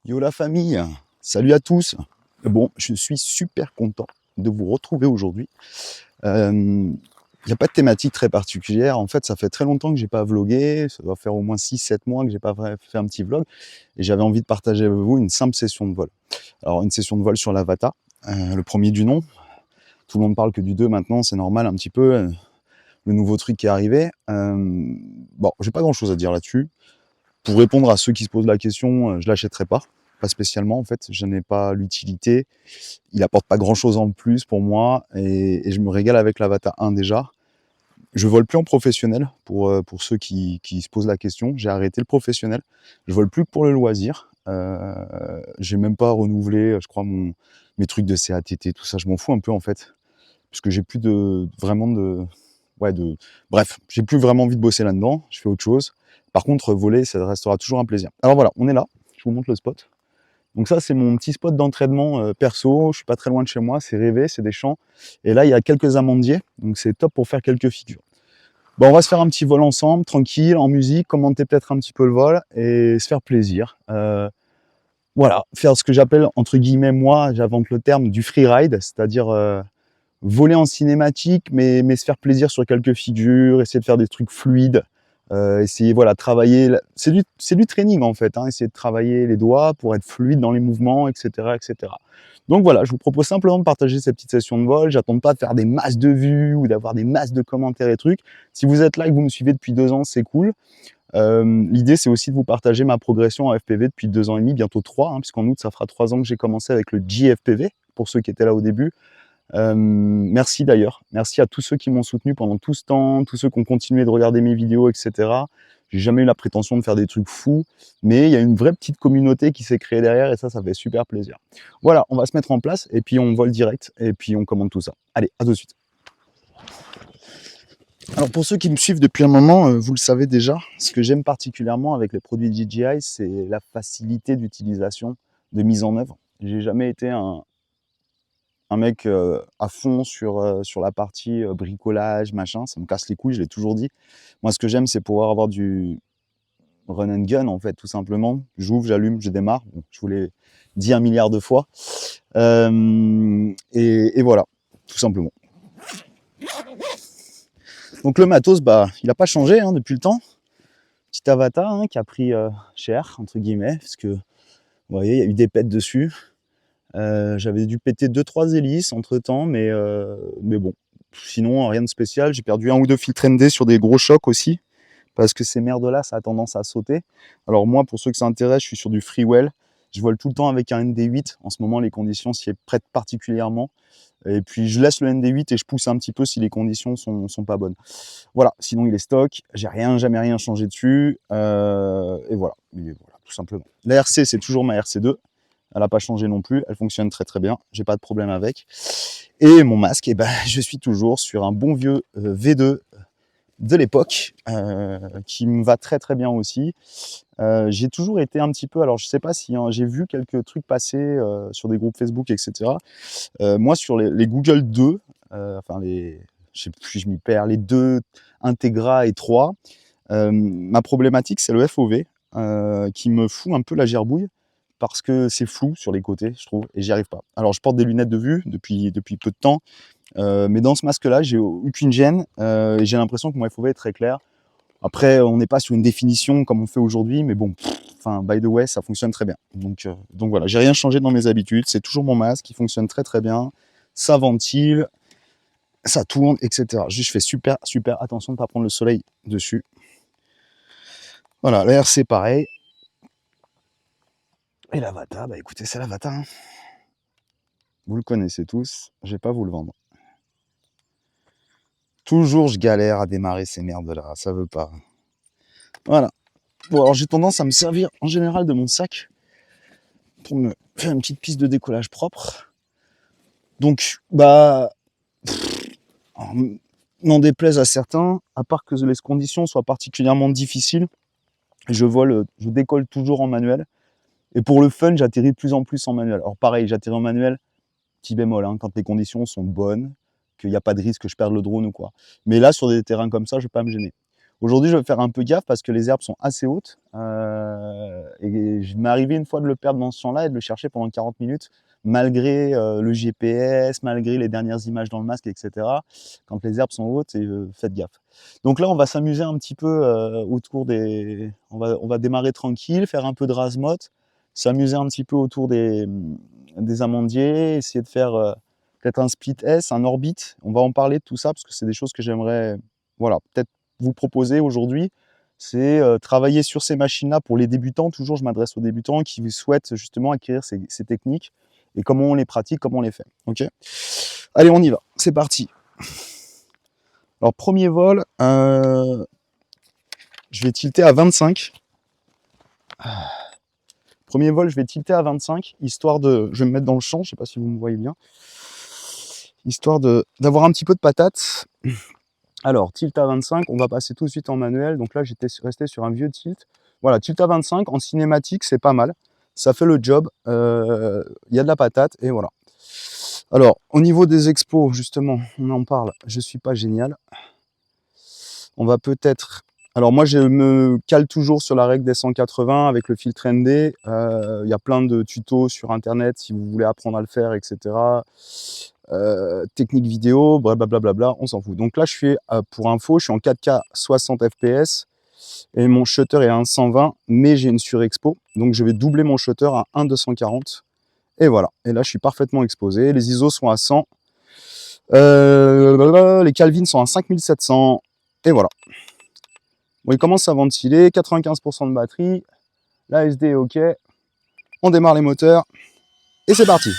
Yo la famille, salut à tous. Bon, je suis super content de vous retrouver aujourd'hui. Il n'y a pas de thématique très particulière. En fait, ça fait très longtemps que j'ai pas vlogué. Ça doit faire au moins 6-7 mois que j'ai pas fait un petit vlog. Et j'avais envie de partager avec vous une simple session de vol. Alors, une session de vol sur l'Avata, le premier du nom. Tout le monde parle que du 2 maintenant, c'est normal un petit peu. Le nouveau truc qui est arrivé. Bon, j'ai pas grand chose à dire là-dessus. Pour répondre à ceux qui se posent la question, je l'achèterai pas spécialement en fait, je n'ai pas l'utilité. Il apporte pas grand chose en plus pour moi et je me régale avec l'Avata 1 déjà. Je vole plus en professionnel pour ceux qui se posent la question. J'ai arrêté le professionnel. Je vole plus que pour le loisir. J'ai même pas renouvelé, je crois, mes trucs de CATT, tout ça. Je m'en fous un peu en fait, parce que j'ai plus vraiment de, ouais, bref, j'ai plus vraiment envie de bosser là-dedans. Je fais autre chose. Par contre, voler, ça restera toujours un plaisir. Alors voilà, on est là. Je vous montre le spot. Donc ça, c'est mon petit spot d'entraînement perso. Je suis pas très loin de chez moi. C'est rêvé, c'est des champs. Et là, il y a quelques amandiers. Donc c'est top pour faire quelques figures. Bon, on va se faire un petit vol ensemble, tranquille, en musique, commenter peut-être un petit peu le vol et se faire plaisir. Voilà, faire ce que j'appelle, entre guillemets, moi, j'invente le terme du freeride, c'est-à-dire voler en cinématique, mais se faire plaisir sur quelques figures, essayer de faire des trucs fluides, essayer, voilà, travailler. C'est du training en fait, hein, essayer de travailler les doigts pour être fluide dans les mouvements, etc., etc. Donc voilà, je vous propose simplement de partager cette petite session de vol. J'attends pas de faire des masses de vues ou d'avoir des masses de commentaires et trucs. Si vous êtes là et que vous me suivez depuis 2 ans, c'est cool. L'idée, c'est aussi de vous partager ma progression en FPV depuis 2 ans et demi, bientôt 3, hein, puisqu'en août, ça fera 3 ans que j'ai commencé avec le JFPV, pour ceux qui étaient là au début. Merci d'ailleurs. Merci à tous ceux qui m'ont soutenu pendant tout ce temps, tous ceux qui ont continué de regarder mes vidéos, etc. J'ai jamais eu la prétention de faire des trucs fous, mais il y a une vraie petite communauté qui s'est créée derrière et ça fait super plaisir. Voilà, on va se mettre en place et puis on vole direct et puis on commande tout ça. Allez, à tout de suite. Alors pour ceux qui me suivent depuis un moment, vous le savez déjà, ce que j'aime particulièrement avec les produits DJI, c'est la facilité d'utilisation, de mise en œuvre. J'ai jamais été un mec à fond sur la partie bricolage, machin, ça me casse les couilles, je l'ai toujours dit. Moi, ce que j'aime, c'est pouvoir avoir du run and gun, en fait, tout simplement. J'ouvre, j'allume, je démarre. Bon, je vous l'ai dit 1 milliard de fois. Et voilà, tout simplement. Donc le matos, bah, il n'a pas changé hein, depuis le temps. Petit Avatar hein, qui a pris cher, entre guillemets, parce que, vous voyez, il y a eu des pètes dessus. J'avais dû péter 2-3 hélices entre-temps, mais bon. Sinon, rien de spécial. J'ai perdu 1 ou 2 filtres ND sur des gros chocs aussi, parce que ces merdes-là, ça a tendance à sauter. Alors moi, pour ceux que ça intéresse, je suis sur du Freewell. Je vole tout le temps avec un ND8. En ce moment, les conditions s'y prêtent particulièrement. Et puis, je laisse le ND8 et je pousse un petit peu si les conditions sont pas bonnes. Voilà, sinon il est stock. J'ai jamais rien changé dessus. Et voilà, tout simplement. La RC, c'est toujours ma RC2. Elle n'a pas changé non plus, elle fonctionne très très bien, j'ai pas de problème avec. Et mon masque, eh ben, je suis toujours sur un bon vieux V2 de l'époque, qui me va très très bien aussi. J'ai toujours été un petit peu, alors je sais pas si hein, j'ai vu quelques trucs passer sur des groupes Facebook, etc. Moi sur les Google 2, enfin je sais plus, je m'y perds, les 2 Integra et 3, ma problématique c'est le FOV, qui me fout un peu la gerbouille parce que c'est flou sur les côtés, je trouve, et j'y arrive pas. Alors, je porte des lunettes de vue depuis peu de temps, mais dans ce masque-là, j'ai aucune gêne, et j'ai l'impression que mon FOV est très clair. Après, on n'est pas sur une définition comme on fait aujourd'hui, mais bon, enfin, by the way, ça fonctionne très bien. Donc voilà, j'ai rien changé dans mes habitudes, c'est toujours mon masque qui fonctionne très très bien, ça ventile, ça tourne, etc. Juste, je fais super super attention de ne pas prendre le soleil dessus. Voilà, l'air c'est pareil. Et l'Avata, bah écoutez, c'est l'Avata. Hein. Vous le connaissez tous, je vais pas vous le vendre. Toujours, je galère à démarrer ces merdes-là, ça veut pas. Voilà. Bon, alors j'ai tendance à me servir en général de mon sac pour me faire une petite piste de décollage propre. Donc, bah, n'en déplaise à certains, à part que les conditions soient particulièrement difficiles, je décolle toujours en manuel. Et pour le fun, j'atterris de plus en plus en manuel. Alors pareil, j'atterris en manuel, petit bémol, hein, quand les conditions sont bonnes, qu'il n'y a pas de risque que je perde le drone ou quoi. Mais là, sur des terrains comme ça, je ne vais pas me gêner. Aujourd'hui, je vais faire un peu gaffe parce que les herbes sont assez hautes. Et je m'est arrivé une fois de le perdre dans ce champ-là et de le chercher pendant 40 minutes, malgré le GPS, malgré les dernières images dans le masque, etc. Quand les herbes sont hautes, faites gaffe. Donc là, on va s'amuser un petit peu autour des... On va démarrer tranquille, faire un peu de rasemotte, s'amuser un petit peu autour des amandiers, essayer de faire peut-être un split S, un orbit. On va en parler de tout ça parce que c'est des choses que j'aimerais voilà, peut-être vous proposer aujourd'hui. C'est travailler sur ces machines-là pour les débutants. Toujours, je m'adresse aux débutants qui souhaitent justement acquérir ces techniques et comment on les pratique, comment on les fait. Ok. Allez, on y va. C'est parti. Alors, premier vol, je vais tilter à 25. Premier vol, je vais tilter à 25, histoire de... Je vais me mettre dans le champ, je ne sais pas si vous me voyez bien. Histoire d'avoir un petit peu de patate. Alors, tilt à 25, on va passer tout de suite en manuel. Donc là, j'étais resté sur un vieux tilt. Voilà, tilt à 25, en cinématique, c'est pas mal. Ça fait le job. Il y a de la patate, et voilà. Alors, au niveau des expos, justement, on en parle. Je suis pas génial. On va peut-être... Alors moi, je me cale toujours sur la règle des 180 avec le filtre ND. Il y a plein de tutos sur Internet si vous voulez apprendre à le faire, etc. Technique vidéo, blablabla, on s'en fout. Donc là, je suis, pour info, je suis en 4K 60 fps et mon shutter est à 1,120, mais j'ai une surexpo. Donc je vais doubler mon shutter à 1,240. Et voilà. Et là, je suis parfaitement exposé. Les ISO sont à 100. Les Kelvin sont à 5700. Et voilà. Bon, il commence à ventiler, 95% de batterie, la SD est OK, on démarre les moteurs, et c'est parti.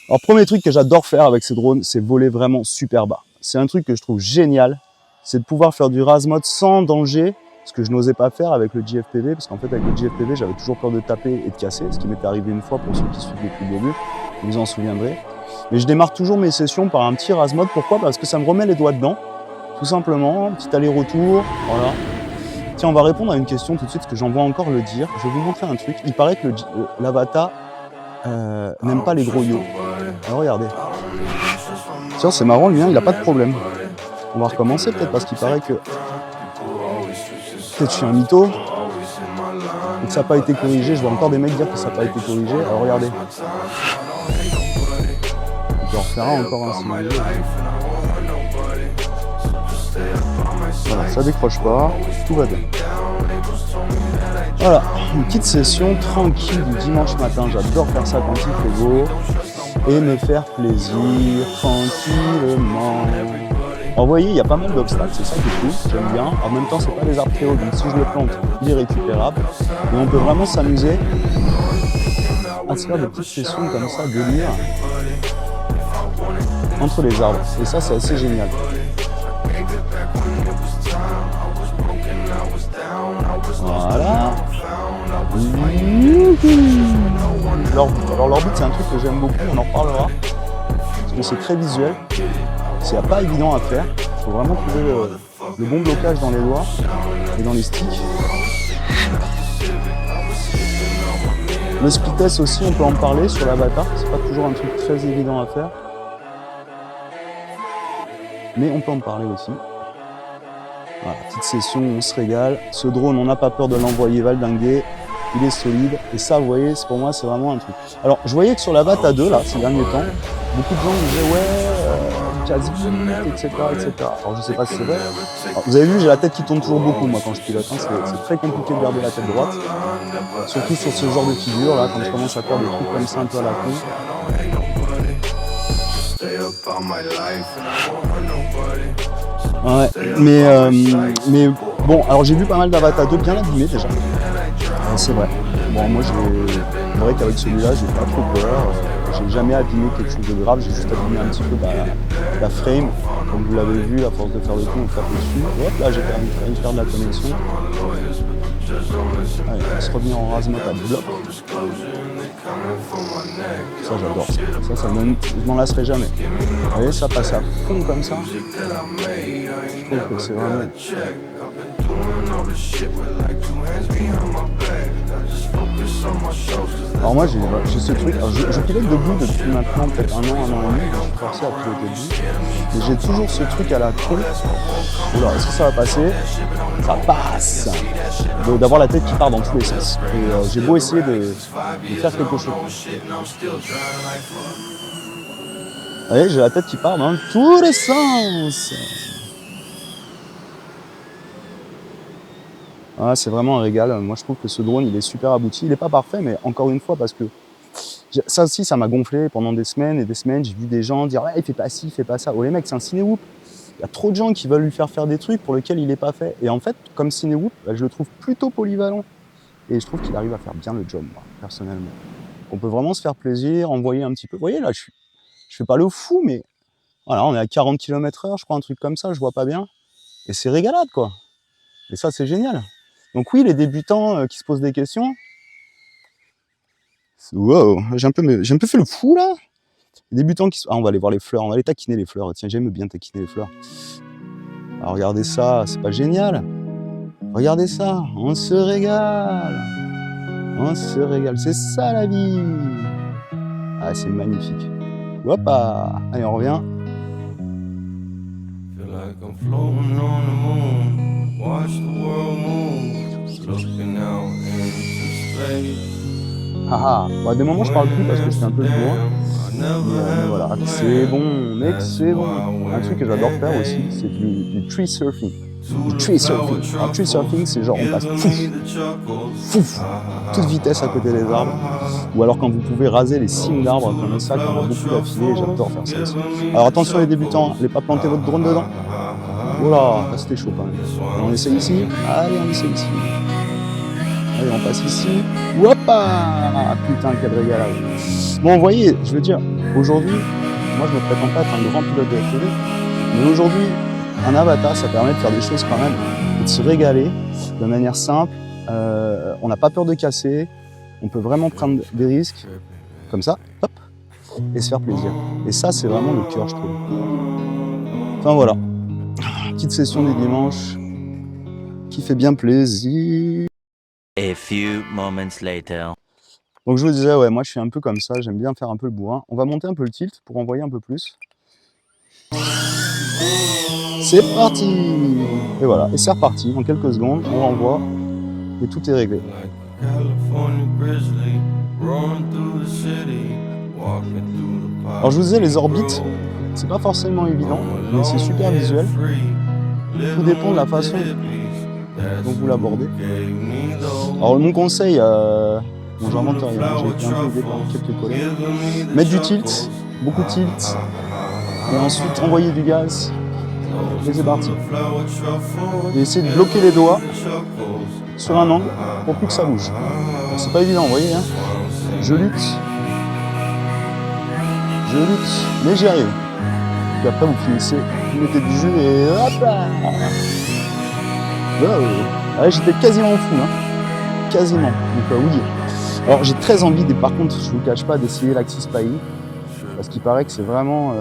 Alors, premier truc que j'adore faire avec ces drones, c'est voler vraiment super bas. C'est un truc que je trouve génial, c'est de pouvoir faire du rasemotte sans danger, ce que je n'osais pas faire avec le JFPV, parce qu'en fait, avec le JFPV, j'avais toujours peur de taper et de casser, ce qui m'était arrivé une fois pour ceux qui suivent depuis le début, vous vous en souviendrez. Mais je démarre toujours mes sessions par un petit rasemotte, pourquoi? Parce que ça me remet les doigts dedans. Tout simplement, petit aller-retour, voilà. Tiens, on va répondre à une question tout de suite, parce que j'en vois encore le dire. Je vais vous montrer un truc. Il paraît que l'Avata n'aime pas les gros yo. Alors regardez. Tiens, c'est marrant, le mien, il n'a pas de problème. On va recommencer peut-être, parce qu'il paraît que... Peut-être je suis un mytho. Et que ça n'a pas été corrigé. Je vois encore des mecs dire que ça n'a pas été corrigé. Alors regardez. On refera encore un simulé. Voilà, ça décroche pas, tout va bien. Voilà, une petite session tranquille du dimanche matin. J'adore faire ça quand il fait beau et me faire plaisir tranquillement. Alors, vous voyez, il y a pas mal d'obstacles, c'est ça qui est cool, j'aime bien. En même temps, c'est pas des arbres très hauts, donc si je le plante, il est récupérable. Et on peut vraiment s'amuser à se faire des petites sessions comme ça, délire, entre les arbres. Et ça, c'est assez génial. Voilà. Alors l'orbite, c'est un truc que j'aime beaucoup, on en reparlera. Parce que c'est très visuel. C'est pas évident à faire. Il faut vraiment trouver le bon blocage dans les doigts et dans les sticks. Le split S aussi, on peut en parler sur l'Avata. C'est pas toujours un truc très évident à faire. Mais on peut en parler aussi. Voilà, petite session, on se régale. Ce drone, on n'a pas peur de l'envoyer valdinguer. Il est solide. Et ça, vous voyez, pour moi, c'est vraiment un truc. Alors, je voyais que sur la Vata 2, là, ces derniers temps, beaucoup de gens disaient, ouais, quasi, etc., etc. Alors, je sais pas si c'est vrai. Alors, vous avez vu, j'ai la tête qui tourne toujours beaucoup, moi, quand je pilote. Hein. C'est très compliqué de garder la tête droite. Surtout sur ce genre de figure, là, quand je commence à faire des trucs comme ça, un peu à la con. Ouais, mais bon, alors j'ai vu pas mal d'Avata 2 bien abîmés déjà. C'est vrai. Bon, moi, c'est vrai qu'avec celui-là, j'ai pas trop peur. J'ai jamais abîmé quelque chose de grave, j'ai juste abîmé un petit peu la frame. Comme vous l'avez vu, à force de faire le tour, on tape dessus. Et hop, là, j'ai permis de faire de la connexion. Allez, on va se revenir en rasemotte à bloc. Ça, j'adore. Ça je m'en lasserai jamais. Vous voyez, ça passe à fond comme ça. Je trouve que c'est vraiment... Alors moi j'ai ce truc, alors je pilote debout depuis maintenant peut-être un an et demi, je suis forcé à piloter debout. Mais j'ai toujours ce truc à la con. Oula, est-ce que ça va passer? Ça passe! D'avoir la tête qui part dans tous les sens. Et j'ai beau essayer de faire quelque chose. Vous voyez, j'ai la tête qui part dans tous les sens. Ah, c'est vraiment un régal. Moi, je trouve que ce drone, il est super abouti. Il n'est pas parfait, mais encore une fois, parce que ça aussi, ça m'a gonflé pendant des semaines et des semaines. J'ai vu des gens dire « Ouais, il fait pas ci, il fait pas ça. » Oh les mecs, c'est un Cinewoop. Il y a trop de gens qui veulent lui faire des trucs pour lesquels il n'est pas fait. Et en fait, comme Cinewoop, bah, je le trouve plutôt polyvalent. Et je trouve qu'il arrive à faire bien le job, moi, personnellement. On peut vraiment se faire plaisir, envoyer un petit peu. Vous voyez, là, je fais pas le fou, mais voilà, on est à 40 km/h, je crois, un truc comme ça, je vois pas bien. Et c'est régalade, quoi. Et ça, c'est génial. Donc oui, les débutants qui se posent des questions. Wow, j'ai un peu fait le fou là. Les débutants qui on va aller voir les fleurs, on va aller taquiner les fleurs. Tiens, j'aime bien taquiner les fleurs. Alors regardez ça, c'est pas génial? Regardez ça, on se régale. On se régale, c'est ça la vie. Ah, c'est magnifique. Hop, allez, on revient. Haha, bah, des moments je parle plus parce que je fais un peu le bourrin. Mais voilà, c'est bon, mec, c'est bon. Un truc que j'adore faire aussi, c'est du tree surfing. Du tree surfing. Alors, tree surfing, c'est genre on passe fouf, toute vitesse à côté des arbres. Ou alors quand vous pouvez raser les cimes d'arbres comme ça, quand on a beaucoup d'affilés, j'adore faire ça aussi. Alors attention les débutants, n'allez pas planter votre drone dedans. Voilà, là c'était chaud quand même. Et on essaye ici. Allez, on essaye ici. Allez, on passe ici. Hoppa! Putain, quel régal. Bon, vous voyez, je veux dire, aujourd'hui, moi je me prétends pas être un grand pilote de FPV, mais aujourd'hui, un avatar, ça permet de faire des choses quand même, et de se régaler de manière simple. On n'a pas peur de casser, on peut vraiment prendre des risques, comme ça, hop, et se faire plaisir. Et ça, c'est vraiment le cœur, je trouve. Enfin voilà, petite session du dimanche qui fait bien plaisir. A few moments later. Donc je vous disais, ouais, moi je suis un peu comme ça, j'aime bien faire un peu le bourrin. On va monter un peu le tilt pour envoyer un peu plus. C'est parti! Et voilà, et c'est reparti, en quelques secondes, on renvoie, et tout est réglé. Alors je vous disais, les orbites, c'est pas forcément évident, mais c'est super visuel. Tout dépend de la façon dont vous l'abordez. Alors mon conseil, bon, j'invente rien, j'ai été un peu aidé par quelques collègues. Mettre du tilt, beaucoup de tilt, et ensuite envoyer du gaz, et c'est parti. Et essayer de bloquer les doigts sur un angle pour plus que ça bouge. C'est pas évident, vous voyez, hein. Je lutte, mais j'y arrive. Puis après vous finissez, vous mettez du jus et hop là. Wow. Ah, j'étais quasiment fou, hein. Quasiment. Donc oui. Alors j'ai très envie, par contre, je vous cache pas, d'essayer l'Axis Pi, parce qu'il paraît que c'est vraiment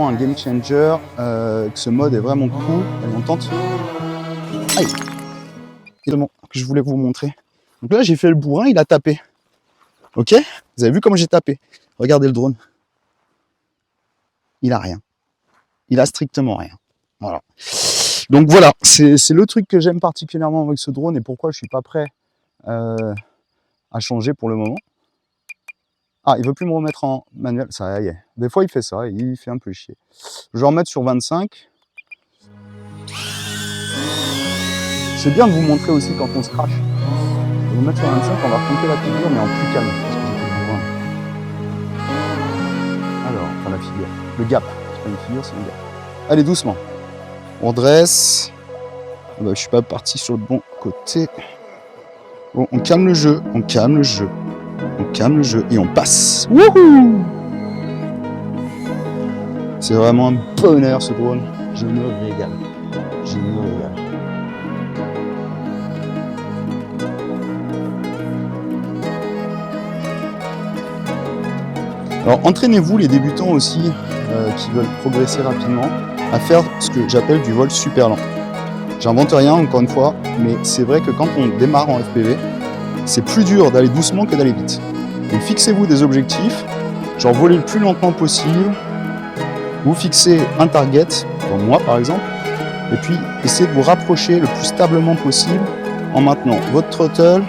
un game changer, que ce mode est vraiment cool. Allez, on tente. Aïe. Élément que je voulais vous montrer. Donc là j'ai fait le bourrin, il a tapé. Ok? Vous avez vu comment j'ai tapé? Regardez le drone. Il a rien. Il a strictement rien. Voilà. Donc voilà, c'est le truc que j'aime particulièrement avec ce drone et pourquoi je suis pas prêt à changer pour le moment. Ah, il veut plus me remettre en manuel, ça y est. Des fois il fait ça, il fait un peu chier. Je vais remettre sur 25. C'est bien de vous montrer aussi quand on se crache. Je vais vous mettre sur 25, on va remonter la figure mais en plus calme. Parce que j'ai fait le bourrin. Alors, enfin la figure, le gap. C'est pas une figure, c'est un gap. Allez, doucement. On dresse. Bah, je suis pas parti sur le bon côté. Bon, on calme le jeu, on calme le jeu. On calme le jeu et on passe. Wouhou! C'est vraiment un bonheur ce drone. Je me régale. Je me régale. Alors entraînez-vous les débutants aussi qui veulent progresser rapidement à faire ce que j'appelle du vol super lent. J'invente rien encore une fois, mais c'est vrai que quand on démarre en FPV, c'est plus dur d'aller doucement que d'aller vite. Donc fixez-vous des objectifs, genre voler le plus lentement possible, vous fixez un target, comme moi par exemple, et puis essayez de vous rapprocher le plus stablement possible en maintenant votre throttle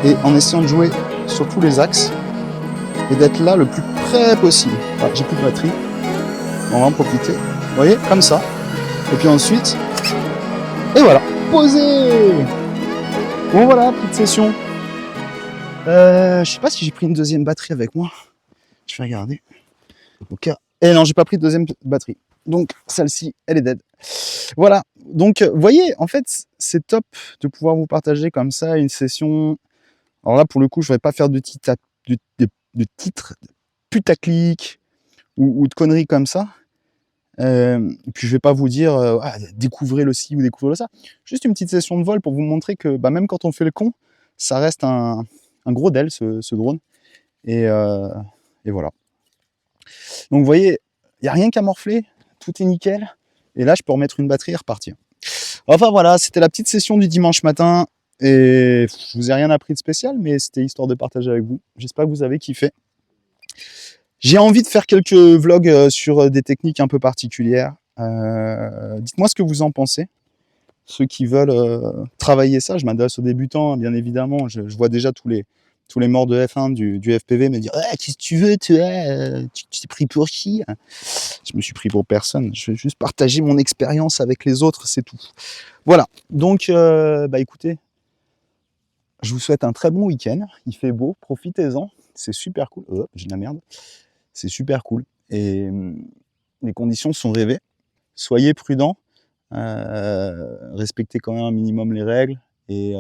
et en essayant de jouer sur tous les axes et d'être là le plus près possible. Ah, j'ai plus de batterie, on va en profiter. Vous voyez, comme ça. Et puis ensuite, et voilà, posé. Bon voilà, petite session. Je sais pas si j'ai pris une deuxième batterie avec moi. Je vais regarder. Au cas. Et non, j'ai pas pris de deuxième batterie. Donc celle-ci, elle est dead. Voilà. Donc vous voyez, en fait, c'est top de pouvoir vous partager comme ça une session. Alors là, pour le coup, je ne vais pas faire de titres putaclic ou de conneries comme ça. Et puis je vais pas vous dire découvrez le ci ou découvrez le ça. Juste une petite session de vol pour vous montrer que même quand on fait le con, ça reste un gros DEL ce drone. Et voilà. Donc vous voyez, il n'y a rien qu'à morfler, tout est nickel. Et là, je peux remettre une batterie et repartir. Enfin voilà, c'était la petite session du dimanche matin. Et je vous ai rien appris de spécial, mais c'était histoire de partager avec vous. J'espère que vous avez kiffé. J'ai envie de faire quelques vlogs sur des techniques un peu particulières. Dites-moi ce que vous en pensez. Ceux qui veulent travailler ça, je m'adresse aux débutants, bien évidemment. Je vois déjà tous les morts de F1 du FPV me dire qu'est-ce que tu veux, tu t'es pris pour qui? Je me suis pris pour personne. Je vais juste partager mon expérience avec les autres, c'est tout. Voilà. Donc, écoutez, je vous souhaite un très bon week-end. Il fait beau, profitez-en. C'est super cool. Oh, j'ai de la merde. C'est super cool. Et les conditions sont rêvées. Soyez prudents. Respectez quand même un minimum les règles. Et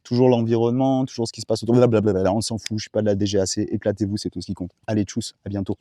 toujours l'environnement, toujours ce qui se passe autour. Blablabla, on s'en fout. Je suis pas de la DGAC. Éclatez-vous, c'est tout ce qui compte. Allez, tchuss, à bientôt.